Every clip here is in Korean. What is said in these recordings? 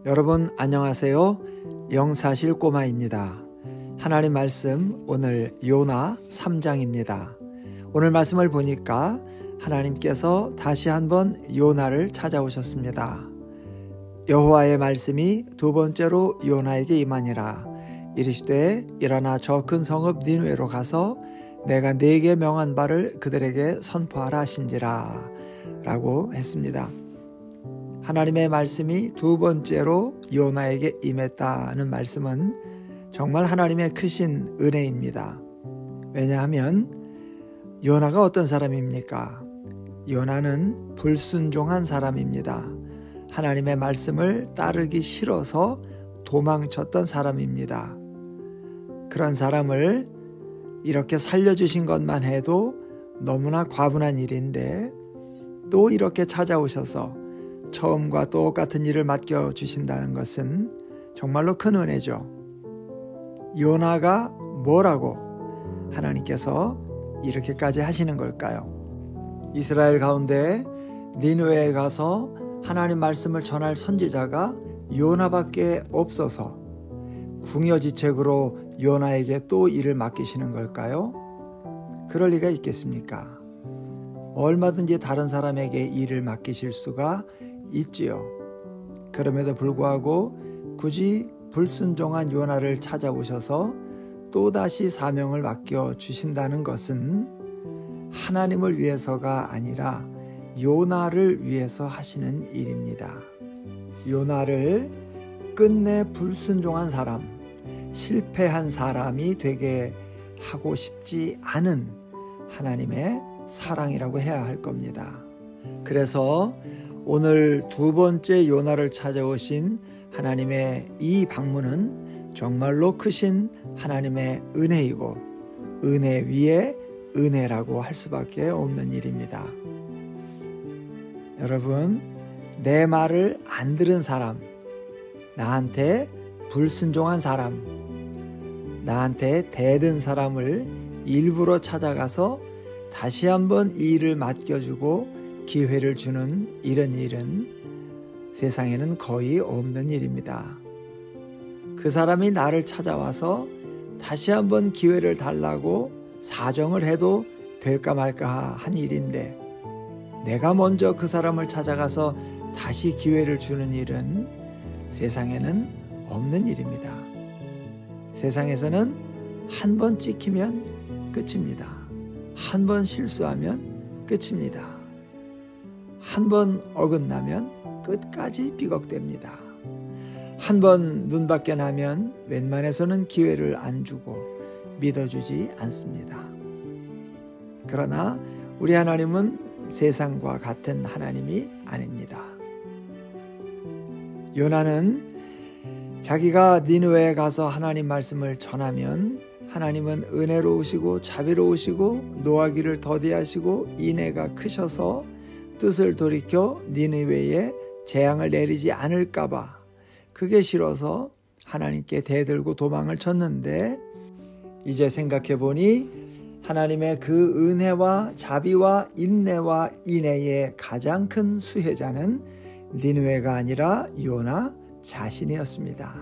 여러분 안녕하세요. 영사실 꼬마입니다. 하나님 말씀 오늘 요나 3장입니다. 오늘 말씀을 보니까 하나님께서 다시 한번 요나를 찾아오셨습니다. 여호와의 말씀이 두 번째로 요나에게 임하니라. 이르시되 일어나 저 큰 성읍 니느웨로 가서 내가 네게 명한 바를 그들에게 선포하라 하신지라 라고 했습니다. 하나님의 말씀이 두 번째로 요나에게 임했다는 말씀은 정말 하나님의 크신 은혜입니다. 왜냐하면 요나가 어떤 사람입니까? 요나는 불순종한 사람입니다. 하나님의 말씀을 따르기 싫어서 도망쳤던 사람입니다. 그런 사람을 이렇게 살려주신 것만 해도 너무나 과분한 일인데 또 이렇게 찾아오셔서 처음과 똑같은 일을 맡겨주신다는 것은 정말로 큰 은혜죠. 요나가 뭐라고 하나님께서 이렇게까지 하시는 걸까요? 이스라엘 가운데 니느웨에 가서 하나님 말씀을 전할 선지자가 요나밖에 없어서 궁여지책으로 요나에게 또 일을 맡기시는 걸까요? 그럴 리가 있겠습니까? 얼마든지 다른 사람에게 일을 맡기실 수가 있지요. 그럼에도 불구하고 굳이 불순종한 요나를 찾아오셔서 또다시 사명을 맡겨주신다는 것은 하나님을 위해서가 아니라 요나를 위해서 하시는 일입니다. 요나를 끝내 불순종한 사람, 실패한 사람이 되게 하고 싶지 않은 하나님의 사랑이라고 해야 할 겁니다. 그래서 오늘 두 번째 요나를 찾아오신 하나님의 이 방문은 정말로 크신 하나님의 은혜이고 은혜 위에 은혜라고 할 수밖에 없는 일입니다. 여러분, 내 말을 안 들은 사람, 나한테 불순종한 사람, 나한테 대든 사람을 일부러 찾아가서 다시 한번 이 일을 맡겨주고 기회를 주는 이런 일은 세상에는 거의 없는 일입니다. 그 사람이 나를 찾아와서 다시 한번 기회를 달라고 사정을 해도 될까 말까 한 일인데 내가 먼저 그 사람을 찾아가서 다시 기회를 주는 일은 세상에는 없는 일입니다. 세상에서는 한 번 찍히면 끝입니다. 한 번 실수하면 끝입니다. 한 번 어긋나면 끝까지 삐걱댑니다. 한 번 눈밖에 나면 웬만해서는 기회를 안 주고 믿어주지 않습니다. 그러나 우리 하나님은 세상과 같은 하나님이 아닙니다. 요나는 자기가 니느웨에 가서 하나님 말씀을 전하면 하나님은 은혜로우시고 자비로우시고 노하기를 더디하시고 인애가 크셔서 뜻을 돌이켜 니느웨에 재앙을 내리지 않을까봐 그게 싫어서 하나님께 대들고 도망을 쳤는데 이제 생각해보니 하나님의 그 은혜와 자비와 인내와 인애의 가장 큰 수혜자는 니느웨가 아니라 요나 자신이었습니다.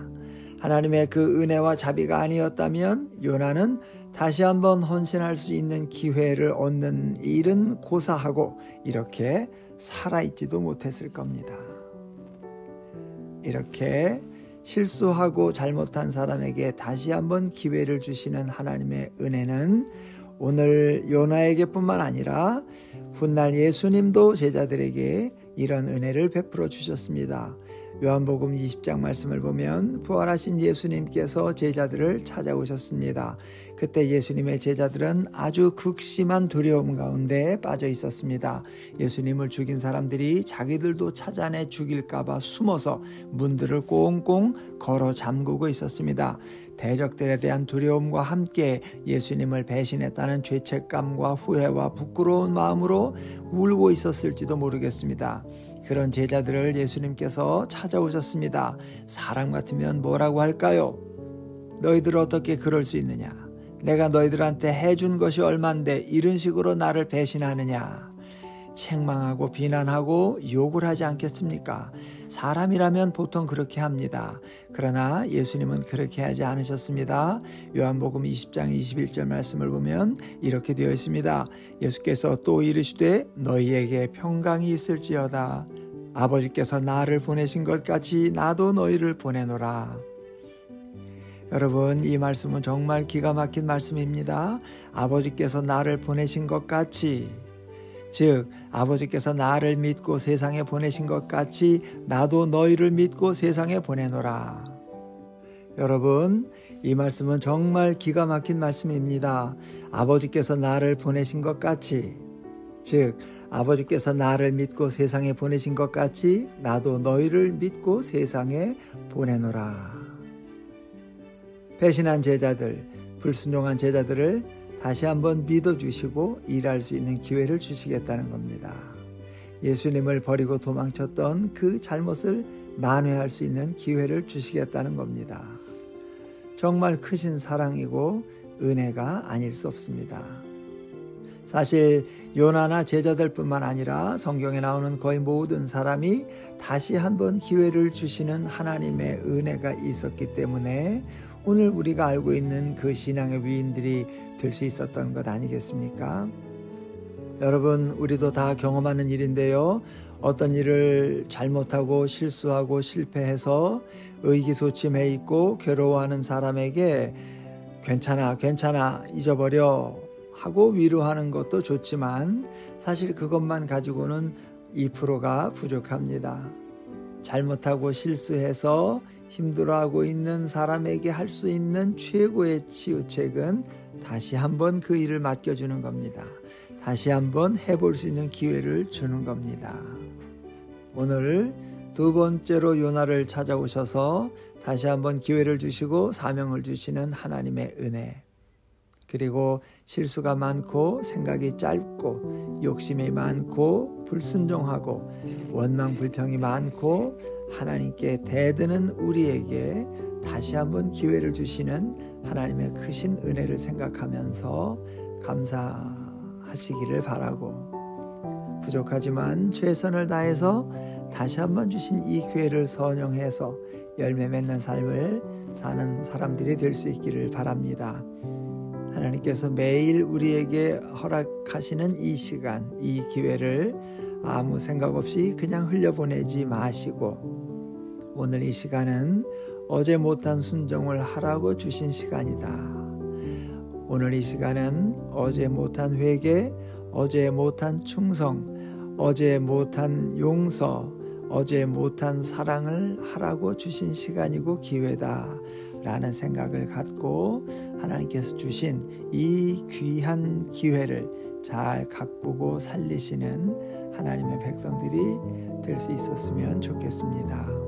하나님의 그 은혜와 자비가 아니었다면 요나는 다시 한번 헌신할 수 있는 기회를 얻는 일은 고사하고 이렇게 살아있지도 못했을 겁니다. 이렇게 실수하고 잘못한 사람에게 다시 한번 기회를 주시는 하나님의 은혜는 오늘 요나에게뿐만 아니라 훗날 예수님도 제자들에게 이런 은혜를 베풀어 주셨습니다. 요한복음 20장 말씀을 보면 부활하신 예수님께서 제자들을 찾아오셨습니다. 그때 예수님의 제자들은 아주 극심한 두려움 가운데 빠져 있었습니다. 예수님을 죽인 사람들이 자기들도 찾아내 죽일까봐 숨어서 문들을 꽁꽁 걸어 잠그고 있었습니다. 대적들에 대한 두려움과 함께 예수님을 배신했다는 죄책감과 후회와 부끄러운 마음으로 울고 있었을지도 모르겠습니다. 그런 제자들을 예수님께서 찾아오셨습니다. 사람 같으면 뭐라고 할까요? 너희들 어떻게 그럴 수 있느냐? 내가 너희들한테 해준 것이 얼만데 이런 식으로 나를 배신하느냐? 책망하고 비난하고 욕을 하지 않겠습니까? 사람이라면 보통 그렇게 합니다. 그러나 예수님은 그렇게 하지 않으셨습니다. 요한복음 20장 21절 말씀을 보면 이렇게 되어 있습니다. 예수께서 또 이르시되 너희에게 평강이 있을지어다. 아버지께서 나를 보내신 것 같이 나도 너희를 보내노라. 여러분, 이 말씀은 정말 기가 막힌 말씀입니다. 아버지께서 나를 보내신 것 같이, 즉 아버지께서 나를 믿고 세상에 보내신 것 같이 나도 너희를 믿고 세상에 보내노라. 여러분, 이 말씀은 정말 기가 막힌 말씀입니다. 아버지께서 나를 보내신 것 같이, 즉 아버지께서 나를 믿고 세상에 보내신 것 같이 나도 너희를 믿고 세상에 보내노라. 배신한 제자들, 불순종한 제자들을 다시 한번 믿어주시고 일할 수 있는 기회를 주시겠다는 겁니다. 예수님을 버리고 도망쳤던 그 잘못을 만회할 수 있는 기회를 주시겠다는 겁니다. 정말 크신 사랑이고 은혜가 아닐 수 없습니다. 사실 요나나 제자들뿐만 아니라 성경에 나오는 거의 모든 사람이 다시 한번 기회를 주시는 하나님의 은혜가 있었기 때문에 오늘 우리가 알고 있는 그 신앙의 위인들이 될 수 있었던 것 아니겠습니까? 여러분, 우리도 다 경험하는 일인데요. 어떤 일을 잘못하고 실수하고 실패해서 의기소침해 있고 괴로워하는 사람에게 괜찮아 잊어버려 하고 위로하는 것도 좋지만 사실 그것만 가지고는 2%가 부족합니다. 잘못하고 실수해서 힘들어하고 있는 사람에게 할 수 있는 최고의 치유책은 다시 한번 그 일을 맡겨주는 겁니다. 다시 한번 해볼 수 있는 기회를 주는 겁니다. 오늘 두 번째로 요나를 찾아오셔서 다시 한번 기회를 주시고 사명을 주시는 하나님의 은혜, 그리고 실수가 많고 생각이 짧고 욕심이 많고 불순종하고 원망불평이 많고 하나님께 대드는 우리에게 다시 한번 기회를 주시는 하나님의 크신 은혜를 생각하면서 감사하시기를 바라고, 부족하지만 최선을 다해서 다시 한번 주신 이 기회를 선용해서 열매 맺는 삶을 사는 사람들이 될 수 있기를 바랍니다. 하나님께서 매일 우리에게 허락하시는 이 시간, 이 기회를 아무 생각 없이 그냥 흘려보내지 마시고 오늘 이 시간은 어제 못한 순종을 하라고 주신 시간이다. 오늘 이 시간은 어제 못한 회개, 어제 못한 충성, 어제 못한 용서, 어제 못한 사랑을 하라고 주신 시간이고 기회다 라는 생각을 갖고 하나님께서 주신 이 귀한 기회를 잘 가꾸고 살리시는 하나님의 백성들이 될 수 있었으면 좋겠습니다.